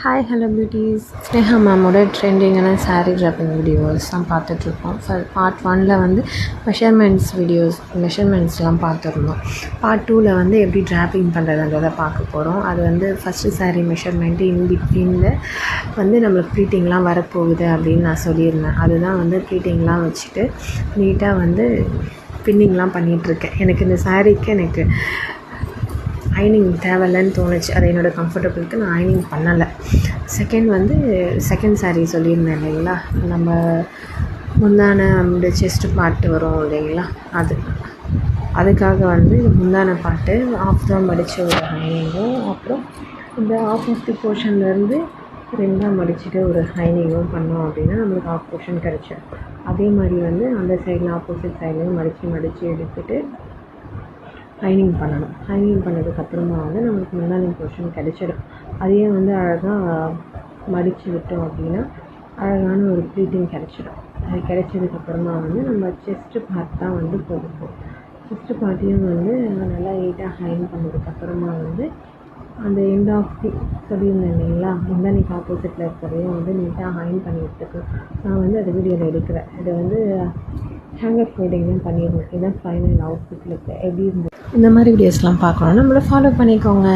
Hi hello beauties. Sneha மேமோட ட்ரெண்டிங்கான sari dropping videos தான் பார்த்துட்ருக்கோம். பார்ட் 1ல் வந்து மெஷர்மெண்ட்ஸ்லாம் பார்த்துருந்தோம். பார்ட் 2ல் வந்து எப்படி ட்ராப்பிங் பண்ணுறதுன்றதை பார்க்க போகிறோம். அது வந்து ஃபஸ்ட்டு சாரீ மெஷர்மெண்ட்டு பிட்வீனில் வந்து நம்மளுக்கு ப்ளீட்டிங்லாம் வரப்போகுது அப்படின்னு நான் சொல்லியிருந்தேன். அதுதான் வந்து ப்ளீட்டிங்லாம் வச்சுட்டு நீட்டாக வந்து பின்னிங்லாம் பண்ணிகிட்ருக்கேன். எனக்கு இந்த சாரீக்கு எனக்கு அயனிங் தேவையில்லைன்னு தோணுச்சு. அது என்னோடய கம்ஃபர்டபுளுக்கு நான் அயனிங் பண்ணலை. செகண்ட் சாரீ சொல்லியிருந்தேன் இல்லைங்களா, நம்ம முந்தான அந்த செஸ்ட்டு பாட்டு வரும் இல்லைங்களா, அதுக்காக வந்து முந்தான பாட்டு ஆஃப் தான் மடித்த ஒரு அயனிங்கும், அப்புறம் இந்த ஆப்போசிட் போர்ஷன்லேருந்து 2ஆக மடிச்சுட்டு ஒரு அயனிங்கும் பண்ணோம் அப்படின்னா நம்மளுக்கு ஆஃப் போர்ஷன் கிடச்சிடும். அதே மாதிரி வந்து அந்த சைடில் ஆப்போசிட் சைட்லேயும் மடித்து எடுத்துகிட்டு அயனிங் பண்ணணும். அயனிங் பண்ணதுக்கப்புறமா வந்து நம்மளுக்கு முந்தானி போர்ஷன் கிடச்சிடும். அதையே வந்து அழகாக மடித்து விட்டோம் அப்படின்னா அழகான ஒரு ப்ளீட்டிங் கிடச்சிடும். அது கிடச்சதுக்கப்புறமா வந்து நம்ம செஸ்ட்டு பார்ட் தான் வந்து போட்டுப்போம். செஸ்ட்டு பார்ட்டையும் வந்து நல்லா நீட்டாக அயன் பண்ணதுக்கப்புறமா வந்து அந்த எண்ட் ஆஃப் தி சொல்லியிருந்தேன் இல்லைங்களா, முந்தானிக்கு ஆப்போசிட்டில் இருக்கிறதையும் வந்து நீட்டாக அயன் பண்ணி எடுத்துக்கலாம். நான் வந்து அது வீடியோவில் எடுக்கிறேன். இதை வந்து ஹேங்கர் ஃபோல்டிங் தான் பண்ணியிருந்தேன். இதுதான் ஃபைனல் அவுட்புட்டில் எப்படி இருந்தது. இந்த மாதிரி வீடியோஸ்லாம் பார்க்கணுன்னா நம்மளை ஃபாலோ பண்ணிக்கோங்க.